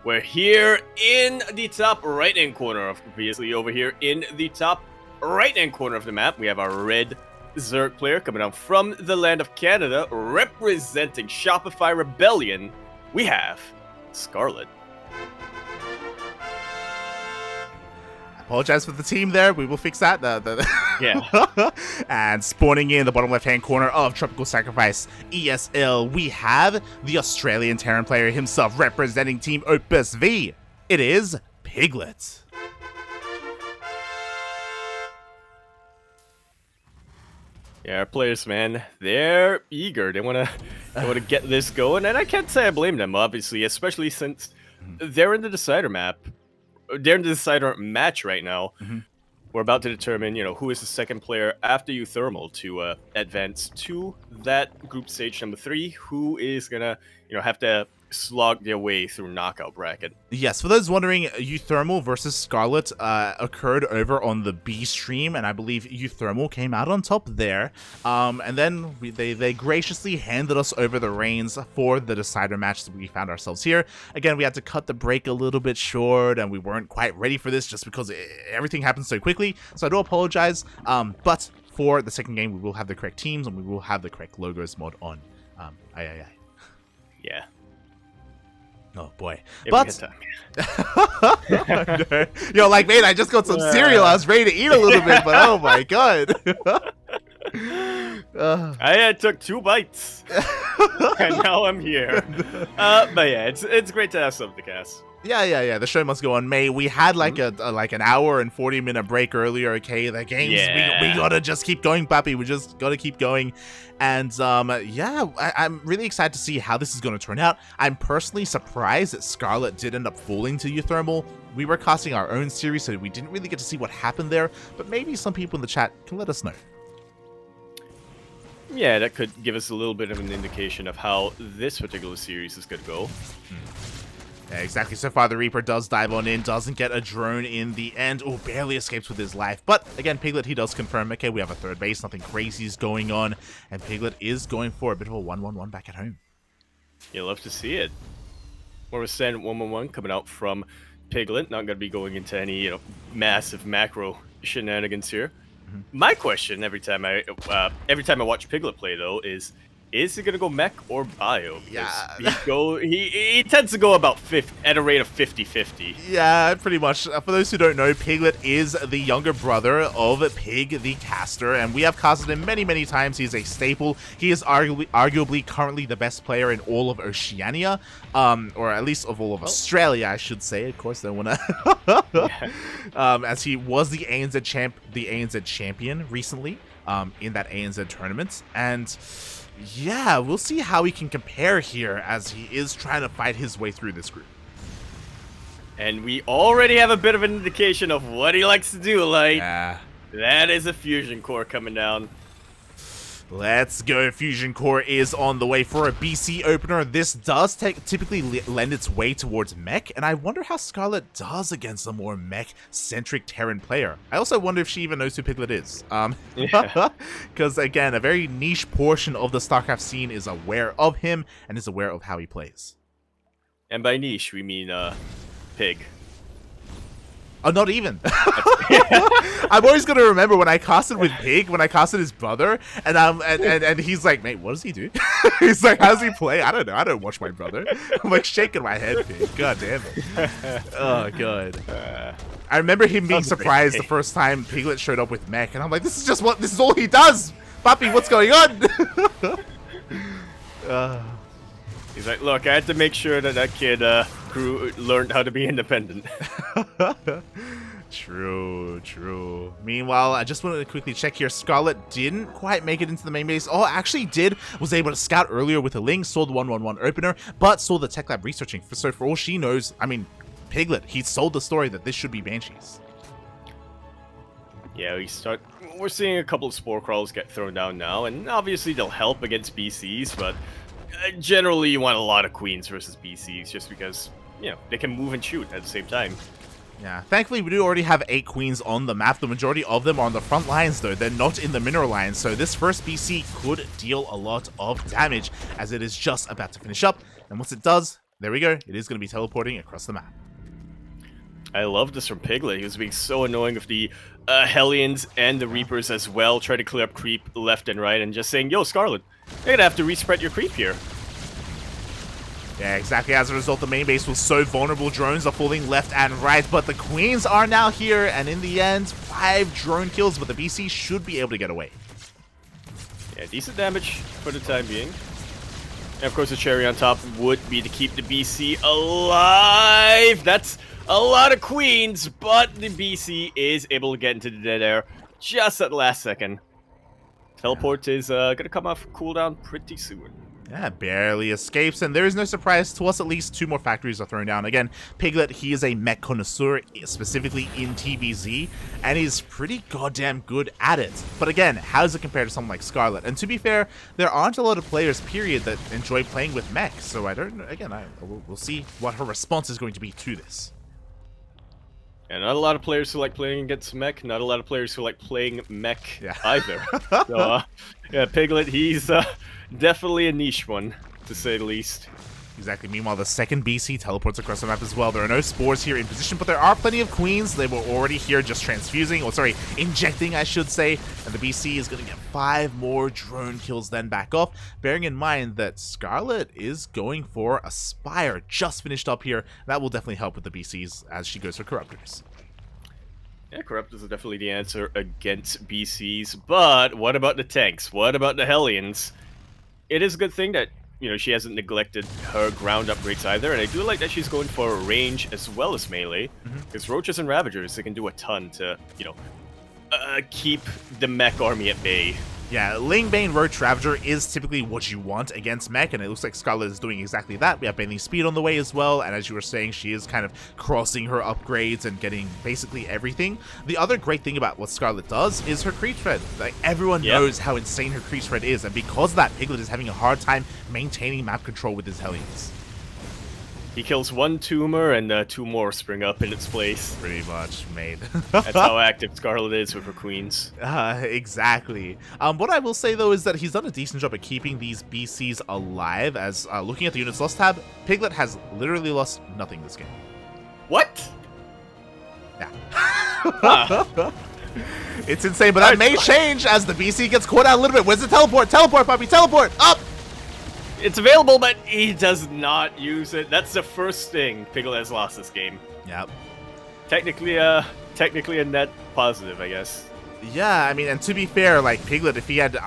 We're here in the top right-hand corner of, obviously over here in the top right-hand corner of the map, we have our red Zerg player coming down from the land of Canada, representing Shopify Rebellion. We have Scarlett. Apologize for the team there. We will fix that. Yeah. And spawning in the bottom left-hand corner of Tropical Sacrifice ESL, we have the Australian Terran player himself representing Team Opus V. It is Piglet. Yeah, our players, man, they're eager. They wanna get this going, and I can't say I blame them, obviously, especially since they're in the decider map. They're in the decider match right now. We're about to determine, who is the second player after Euthermal to advance to that group stage number 3. Who is gonna, have to slog their way through knockout bracket. Yes, for those wondering, Euthermal versus Scarlett occurred over on the B stream, and I believe Euthermal came out on top there. And then they graciously handed us over the reins for the decider match that we found ourselves here. Again, we had to cut the break a little bit short, and we weren't quite ready for this just because everything happened so quickly. So I do apologize. But for the second game, we will have the correct teams, and we will have the correct logos mod on. Yeah. Oh boy. But yo, like, man, I just got some cereal. I was ready to eat a little bit, but oh my god. I took 2 bites, and now I'm here. But yeah, it's great to have something to cast. Yeah. The show must go on. May we had like an hour and 40-minute break earlier. Okay, the games we gotta just keep going, papi. We just gotta keep going. And I'm really excited to see how this is gonna turn out. I'm personally surprised that Scarlett did end up falling to Euthermal. We were casting our own series, so we didn't really get to see what happened there. But maybe some people in the chat can let us know. Yeah, that could give us a little bit of an indication of how this particular series is gonna go. Yeah, exactly. So far, the Reaper does dive on in, doesn't get a drone in the end. Oh, barely escapes with his life. But again, Piglet, he does confirm, okay, we have a third base, nothing crazy is going on. And Piglet is going for a bit of a 1-1-1 back at home. You'll love to see it. More of a standard 1-1-1 coming out from Piglet. Not going to be going into any, massive macro shenanigans here. My question every time I watch Piglet play, though, is it going to go mech or bio? Because he tends to go about at a rate of 50-50. Yeah, pretty much. For those who don't know, Piglet is the younger brother of Pig the Caster, and we have casted him many, many times. He's a staple. He is arguably currently the best player in all of Oceania, or at least of all of Australia, I should say. Of course, don't want to... as he was the ANZ champion recently in that ANZ tournament, and... yeah, we'll see how he can compare here as he is trying to fight his way through this group. And we already have a bit of an indication of what he likes to do, like. Yeah. That is a fusion core coming down. Let's go. Fusion Core is on the way for a BC opener. This does typically lend its way towards mech, and I wonder how Scarlett does against a more mech-centric Terran player. I also wonder if she even knows who Piglet is. Because, again, a very niche portion of the StarCraft scene is aware of him and is aware of how he plays. And by niche, we mean, Pig. Oh, not even. I'm always gonna remember when I casted with Pig, when I casted his brother, and he's like, mate, what does he do? He's like, how does he play? I don't know. I don't watch my brother. I'm like shaking my head, Pig. God damn it. Oh god. I remember him being surprised the first time Piglet showed up with mech, and I'm like, this is all he does. Papi, what's going on? He's like, look, I had to make sure that kid learned how to be independent. True. Meanwhile, I just wanted to quickly check here. Scarlett didn't quite make it into the main base. Oh, actually did. Was able to scout earlier with a Ling, saw the 1-1-1 opener, but saw the tech lab researching. So for all she knows, I mean, Piglet, he sold the story that this should be Banshees. Yeah, we're seeing a couple of Spore Crawls get thrown down now, and obviously they'll help against BCs, but generally you want a lot of Queens versus BCs just because, they can move and shoot at the same time. Yeah, thankfully we do already have 8 Queens on the map. The majority of them are on the front lines though. They're not in the mineral lines, so this first BC could deal a lot of damage as it is just about to finish up. And once it does, there we go. It is going to be teleporting across the map. I love this from Piglet. He was being so annoying with the Hellions and the Reapers as well. Try to clear up creep left and right and just saying, yo, Scarlett, you're going to have to respread your creep here. Yeah, exactly. As a result, the main base was so vulnerable. Drones are falling left and right, but the Queens are now here, and in the end, 5 drone kills, but the BC should be able to get away. Yeah, decent damage for the time being. And of course, the cherry on top would be to keep the BC alive. That's a lot of Queens, but the BC is able to get into the dead air just at the last second. Teleport is going to come off cooldown pretty soon. Yeah, barely escapes, and there is no surprise to us. At least 2 more factories are thrown down. Again, Piglet, he is a mech connoisseur, specifically in TVZ, and he's pretty goddamn good at it. But again, how does it compare to someone like Scarlett? And to be fair, there aren't a lot of players, period, that enjoy playing with mech. So I don't, again, we'll see what her response is going to be to this. And not a lot of players who like playing against mech, not a lot of players who like playing mech either. So, yeah, Piglet, he's definitely a niche one, to say the least. Exactly. Meanwhile, the second BC teleports across the map as well. There are no spores here in position, but there are plenty of Queens. They were already here just transfusing, or sorry, injecting, I should say. And the BC is going to get 5 more drone kills, then back off. Bearing in mind that Scarlett is going for a Spire, just finished up here. That will definitely help with the BCs as she goes for Corruptors. Yeah, Corruptors are definitely the answer against BCs, but what about the tanks? What about the Hellions? It is a good thing that, you know, she hasn't neglected her ground upgrades either, and I do like that she's going for range as well as melee, because Roaches and Ravagers, they can do a ton to, you know, keep the mech army at bay. Yeah, Lingbane Roach Ravager is typically what you want against mech, and it looks like Scarlett is doing exactly that. We have Baneling Speed on the way as well, and as you were saying, she is kind of crossing her upgrades and getting basically everything. The other great thing about what Scarlett does is her creep spread. Like, everyone knows how insane her creep spread is, and because of that, Piglet is having a hard time maintaining map control with his Hellions. He kills 1 tumor and 2 more spring up in its place. Pretty much, mate. That's how active Scarlett is with her Queens. Exactly. What I will say, though, is that he's done a decent job at keeping these BCs alive, as looking at the units lost tab, Piglet has literally lost nothing this game. What? Yeah. It's insane, but that may change as the BC gets caught out a little bit. Where's the teleport? Teleport, puppy, teleport! Up! It's available, but he does not use it. That's the first thing Piglet has lost this game. Yep. Technically a net positive, I guess. Yeah, I mean, and to be fair, like Piglet, if he had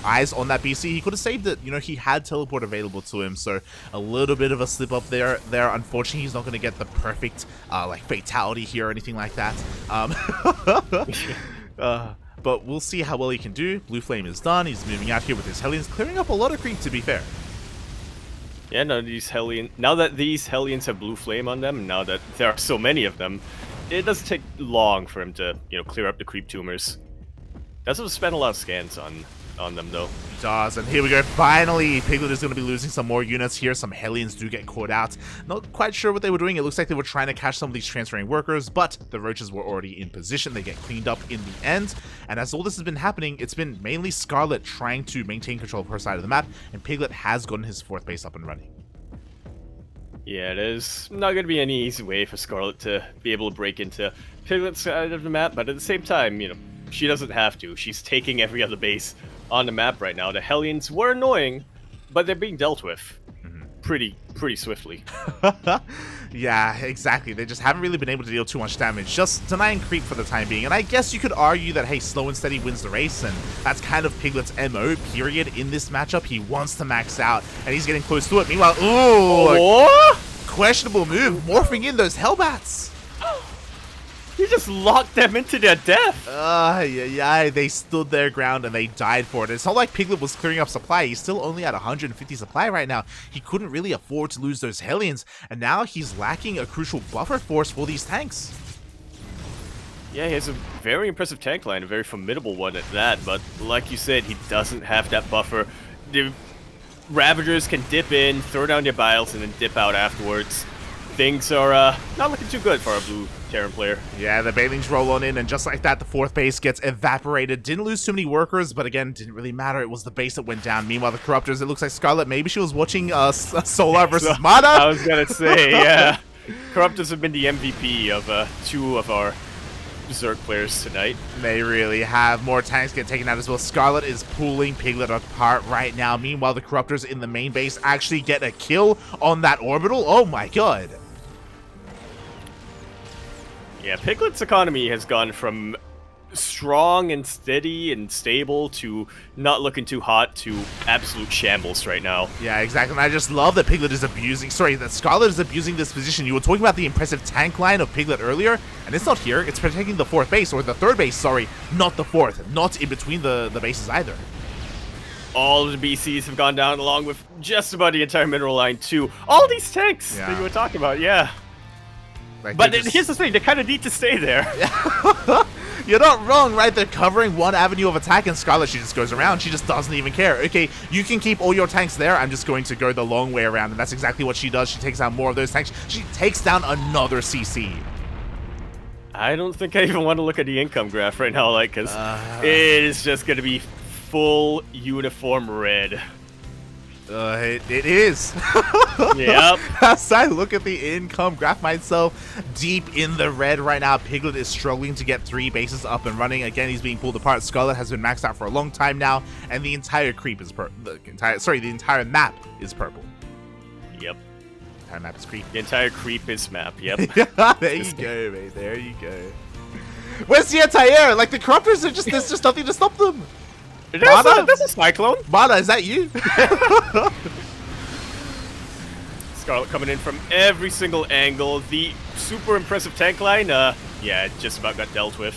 eyes on that BC, he could have saved it. You know, he had teleport available to him, so a little bit of a slip up there. Unfortunately, he's not going to get the perfect like fatality here or anything like that. But we'll see how well he can do. Blue Flame is done. He's moving out here with his Hellions, clearing up a lot of creep, to be fair. Yeah, now that these Hellions have Blue Flame on them, and now that there are so many of them, it doesn't take long for him to, you know, clear up the creep tumors. Doesn't spend a lot of scans on them, though. He does, and here we go. Finally, Piglet is going to be losing some more units here. Some Hellions do get caught out. Not quite sure what they were doing. It looks like they were trying to catch some of these transferring workers, but the Roaches were already in position. They get cleaned up in the end. And as all this has been happening, it's been mainly Scarlett trying to maintain control of her side of the map, and Piglet has gotten his 4th base up and running. Yeah, it is not going to be any easy way for Scarlett to be able to break into Piglet's side of the map, but at the same time, you know, she doesn't have to. She's taking every other base on the map right now. The Hellions were annoying, but they're being dealt with pretty swiftly. Yeah, exactly. They just haven't really been able to deal too much damage, just denying creep for the time being. And I guess you could argue that, hey, slow and steady wins the race, and that's kind of Piglet's MO, period, in this matchup. He wants to max out, and he's getting close to it. Meanwhile, ooh, questionable move, morphing in those Hellbats. You just locked them into their death. Yeah, they stood their ground and they died for it. It's not like Piglet was clearing up supply. He's still only at 150 supply right now. He couldn't really afford to lose those Hellions, and now he's lacking a crucial buffer force for these tanks. Yeah, he has a very impressive tank line, a very formidable one at that, but like you said, he doesn't have that buffer. The Ravagers can dip in, throw down their biles, and then dip out afterwards. Things are not looking too good for our blue Terran player. Yeah, the Banelings roll on in, and just like that, the 4th base gets evaporated. Didn't lose too many workers, but again, didn't really matter. It was the base that went down. Meanwhile, the Corruptors, it looks like Scarlett, maybe she was watching Solar versus Mana. I was gonna say, yeah. Corruptors have been the MVP of 2 of our Berserk players tonight. They really have. More tanks get taken out as well. Scarlett is pulling Piglet apart right now. Meanwhile, the Corruptors in the main base actually get a kill on that orbital. Oh my god. Yeah, Piglet's economy has gone from strong and steady and stable to not looking too hot to absolute shambles right now. Yeah, exactly. And I just love that Piglet is abusing, that Scarlett is abusing this position. You were talking about the impressive tank line of Piglet earlier, and it's not here. It's protecting the 4th base, or the 3rd base, sorry, not the 4th. Not in between the bases either. All of the BCs have gone down along with just about the entire mineral line too. All these tanks that you were talking about, yeah. Like, but here's the thing, they kind of need to stay there. You're not wrong, right? They're covering one avenue of attack, and Scarlett, she just goes around. She just doesn't even care. Okay, you can keep all your tanks there. I'm just going to go the long way around, and that's exactly what she does. She takes out more of those tanks. She takes down another CC. I don't think I even want to look at the income graph right now, like, because it is just going to be full uniform red. It is. Yep. As I look at the income graph myself, deep in the red right now. Piglet is struggling to get 3 bases up and running. Again, he's being pulled apart. Scarlett has been maxed out for a long time now, and the entire creep is the entire map is purple. Yep. The entire map is creep. The entire creep is map. Yep. There you go, mate. There you go. Where's the anti-air? Like, the Corruptors are just, there's just nothing to stop them. There's a Cyclone. Mana, is that you? Scarlett coming in from every single angle. The super impressive tank line, yeah, it just about got dealt with.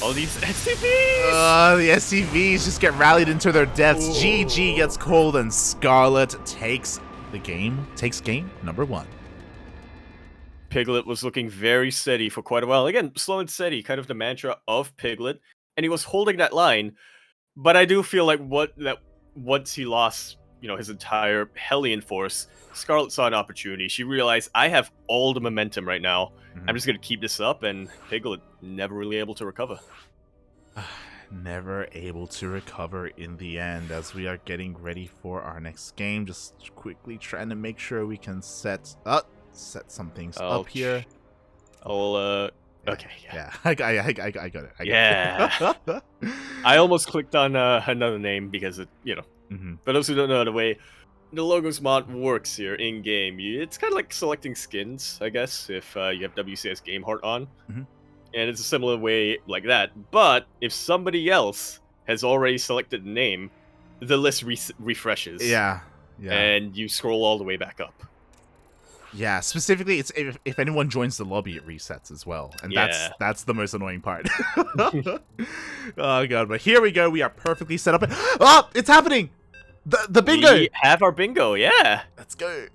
All these SCVs! The SCVs just get rallied into their deaths. Ooh. GG gets called, and Scarlett takes game number 1. Piglet was looking very steady for quite a while. Again, slow and steady, kind of the mantra of Piglet. And he was holding that line, but I do feel like once he lost, his entire Hellion force, Scarlett saw an opportunity. She realized, I have all the momentum right now. I'm just going to keep this up, and Piglet never really able to recover. Never able to recover in the end, as we are getting ready for our next game. Just quickly trying to make sure we can set some things up here. Okay, yeah. I got it. I almost clicked on another name because for those who don't know the way the Logos mod works here in game, it's kind of like selecting skins, I guess, if you have WCS Game Heart on, and it's a similar way like that. But if somebody else has already selected a name, the list refreshes. Yeah, and you scroll all the way back up. Yeah, specifically, it's if anyone joins the lobby, it resets as well, and that's the most annoying part. Oh god, but here we go. We are perfectly set up. Oh, it's happening! The bingo. We have our bingo. Yeah, let's go.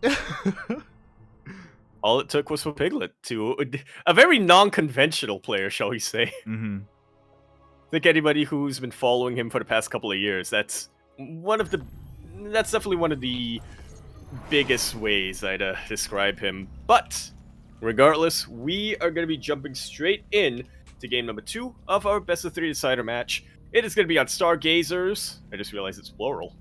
All it took was for Piglet to a very non-conventional player, shall we say? I think anybody who's been following him for the past couple of years, that's definitely one of the biggest ways I'd describe him. But regardless, we are going to be jumping straight in to game number 2 of our best of 3 decider match. It is going to be on Stargazers. I just realized it's plural.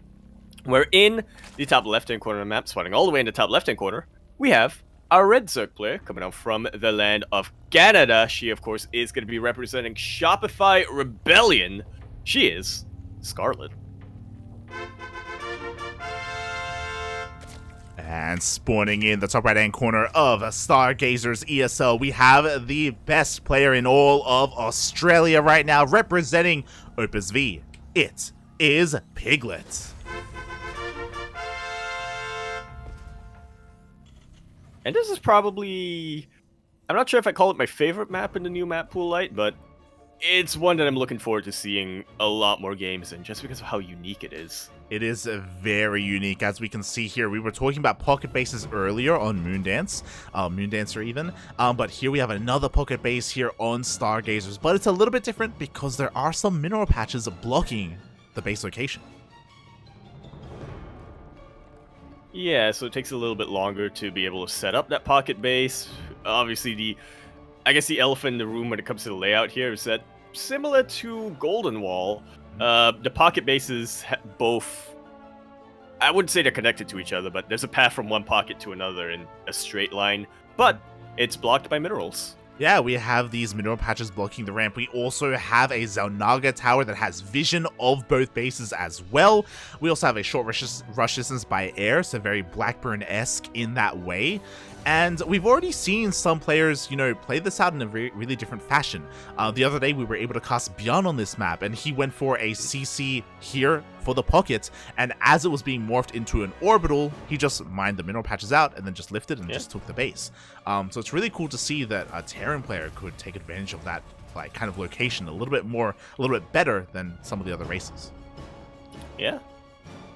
We're in the top left-hand corner of the map, spawning all the way in the top left-hand corner. We have our Red Zerg player coming out from the land of Canada. She, of course, is going to be representing Shopify Rebellion. She is Scarlett. And spawning in the top right-hand corner of Stargazers ESL, we have the best player in all of Australia right now, representing Opus V. It is Piglet. And this is probably, I'm not sure if I call it my favorite map in the new map pool light, but it's one that I'm looking forward to seeing a lot more games in, just because of how unique it is. It is very unique, as we can see here. We were talking about pocket bases earlier on Moondancer even, but here we have another pocket base here on Stargazers, but it's a little bit different because there are some mineral patches blocking the base location. Yeah, so it takes a little bit longer to be able to set up that pocket base. Obviously, I guess the elephant in the room when it comes to the layout here is that similar to Golden Wall, the pocket bases both. I wouldn't say they're connected to each other, but there's a path from one pocket to another in a straight line, but it's blocked by minerals. Yeah, we have these mineral patches blocking the ramp. We also have a Zelnaga tower that has vision of both bases as well. We also have a short rush distance by air, so very Blackburn-esque in that way. And we've already seen some players, you know, play this out in a really different fashion. The other day, we were able to cast Beyond on this map, and he went for a CC here for the pocket, and as it was being morphed into an orbital, he just mined the mineral patches out and then just lifted and just took the base. So it's really cool to see that a Terran player could take advantage of that like kind of location a little bit better than some of the other races. Yeah,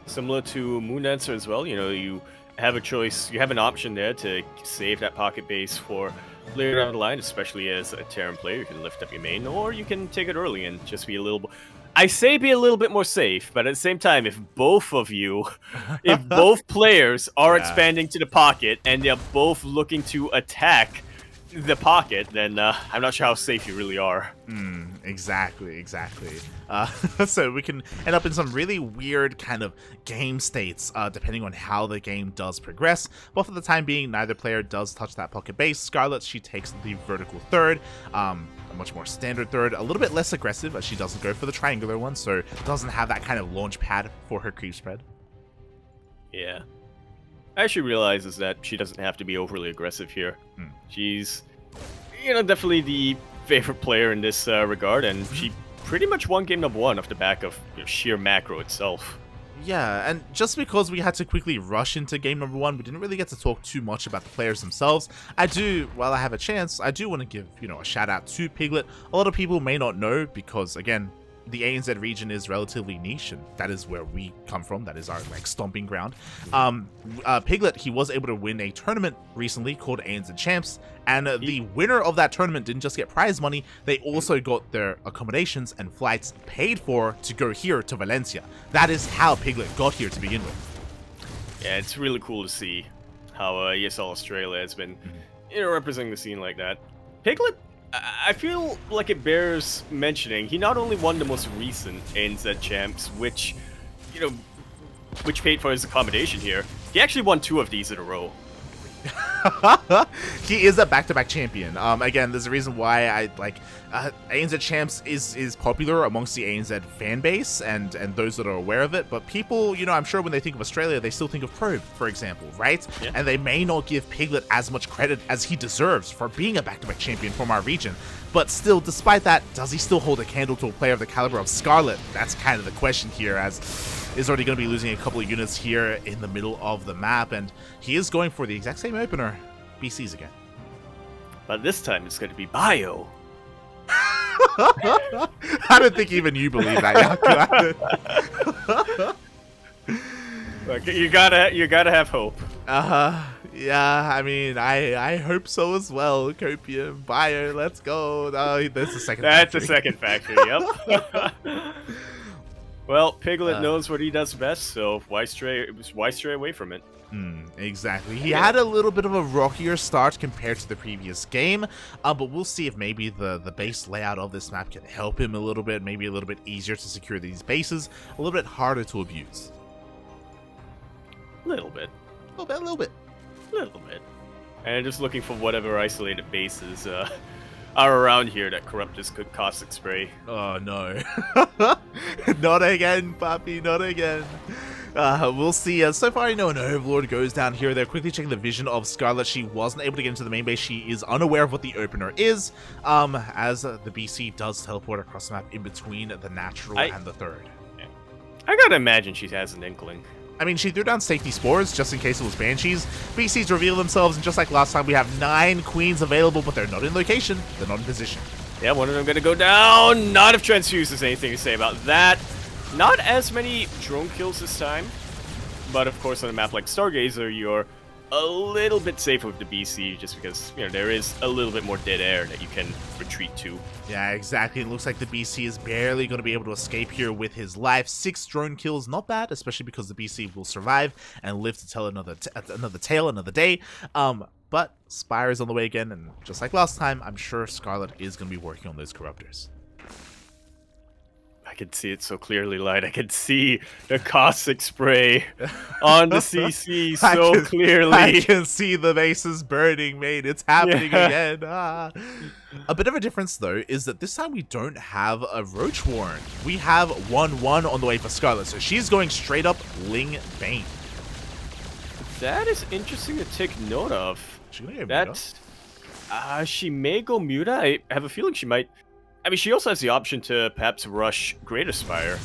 similar to Moondancer as well. You know, you have a choice, you have an option there to save that pocket base for later down the line, especially as a Terran player. You can lift up your main, or you can take it early and just be a little. I say be a little bit more safe, but at the same time, if both of you, if both players are expanding to the pocket and they're both looking to attack the pocket, then I'm not sure how safe you really are. Exactly. So we can end up in some really weird kind of game states, depending on how the game does progress. But for the time being, neither player does touch that pocket base. Scarlett, she takes the vertical third, a much more standard third, a little bit less aggressive, as she doesn't go for the triangular one, so doesn't have that kind of launch pad for her creep spread. Yeah. I actually realizes that she doesn't have to be overly aggressive here. She's, you know, definitely the favorite player in this regard, and she pretty much won game number 1 off the back of sheer macro itself. Yeah, and just because we had to quickly rush into game number 1, we didn't really get to talk too much about the players themselves. While I have a chance, I do want to give, you know, a shout out to Piglet. A lot of people may not know because, again, the ANZ region is relatively niche, and that is where we come from. That is our like stomping ground. Piglet, he was able to win a tournament recently called ANZ Champs, and the winner of that tournament didn't just get prize money, they also got their accommodations and flights paid for to go here to Valencia. That is how Piglet got here to begin with. Yeah, it's really cool to see how ESL Australia has been, you know, representing the scene like that. Piglet, I feel like it bears mentioning, he not only won the most recent ANZ Champs, which, you know, which paid for his accommodation here, he actually won 2 of these in a row. He is a back-to-back champion. Again, there's a reason why I like ANZ Champs is popular amongst the ANZ fan base and those that are aware of it. But people, you know, I'm sure when they think of Australia, they still think of Probe, for example, right? Yeah. And they may not give Piglet as much credit as he deserves for being a back-to-back champion from our region. But still, despite that, does he still hold a candle to a player of the caliber of Scarlett? That's kind of the question here, as is already going to be losing a couple of units here in the middle of the map, and he is going for the exact same opener, BCs again. But this time it's going to be Bio. I don't think even you believe that. Look, you gotta have hope. Yeah, I mean, I hope so as well. Copium, Bio, let's go. Oh, that's the second. That's the second factory. Yep. Well, Piglet knows what he does best, so why stray away from it? Exactly. He had a little bit of a rockier start compared to the previous game, but we'll see if maybe the base layout of this map can help him a little bit, maybe a little bit easier to secure these bases, a little bit harder to abuse. A little bit. A little bit. And just looking for whatever isolated bases are around here that Corruptus could caustic spray. Oh no. Not again, Papi, not again. We'll see. So far, I know an Overlord goes down here. They're quickly checking the vision of Scarlett. She wasn't able to get into the main base. She is unaware of what the opener is, as the BC does teleport across the map in between the natural and the third. Yeah. I gotta imagine she has an inkling. I mean, she threw down safety spores just in case it was Banshees. BCs reveal themselves, and just like last time, we have 9 queens available, but they're not in location. They're not in position. Yeah, one of them gonna go down. Not if Transfuse has anything to say about that. Not as many drone kills this time, but of course on a map like Stargazer, you're a little bit safer with the BC just because, you know, there is a little bit more dead air that you can retreat to. Yeah, exactly. It looks like the BC is barely going to be able to escape here with his life. 6 drone kills, not bad, especially because the BC will survive and live to tell another tale, another day. But Spire is on the way again, and just like last time, I'm sure Scarlett is going to be working on those Corruptors. I can see it so clearly, Light. I can see the caustic spray on the CC so clearly. I can see the bases burning, mate. It's happening again. Ah. A bit of a difference, though, is that this time we don't have a Roach Warren. We have 1-1 on the way for Scarlett, so she's going straight up Ling Bane. That is interesting to take note of. She gonna go That's she may go Muta. I have a feeling she might. I mean, she also has the option to perhaps rush Greater Spire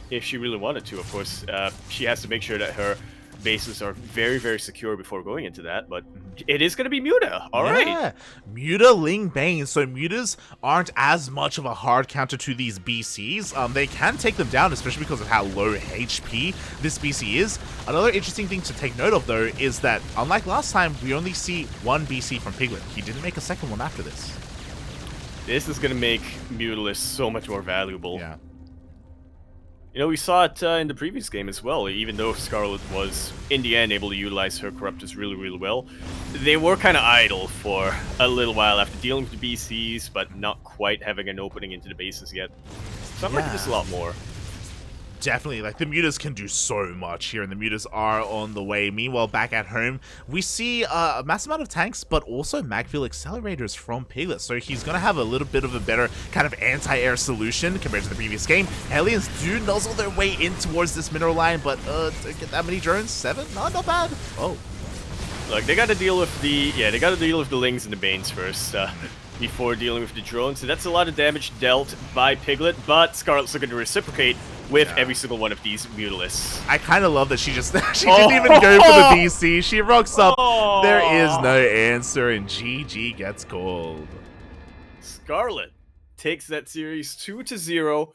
if she really wanted to. Of course, she has to make sure that her bases are very, very secure before going into that. But it is going to be Muta. All right. Muta, Ling Bane. So Mutas aren't as much of a hard counter to these BCs. They can take them down, especially because of how low HP this BC is. Another interesting thing to take note of, though, is that unlike last time, we only see one BC from Piglet. He didn't make a second one after this. This is going to make Mutalisk so much more valuable. Yeah. You know, we saw it in the previous game as well. Even though Scarlett was, in the end, able to utilize her Corruptors really, really well, they were kind of idle for a little while after dealing with the BCs, but not quite having an opening into the bases yet. So I'm liking this a lot more. Definitely, like, the Mutas can do so much here, and the Mutas are on the way. Meanwhile, back at home, we see a massive amount of tanks, but also Magfield accelerators from Piglet, so he's going to have a little bit of a better kind of anti-air solution compared to the previous game. Hellions do nuzzle their way in towards this mineral line, but don't get that many drones. 7? No, not bad. Oh. Look, they got to deal with the, they got to deal with the Lings and the Banes first. Before dealing with the drones, so that's a lot of damage dealt by Piglet, but Scarlett's looking to reciprocate with every single one of these Mutalisks. I kind of love that she just didn't even go for the BC. She rocks up. There is no answer, and GG gets called. Scarlett takes that series 2-0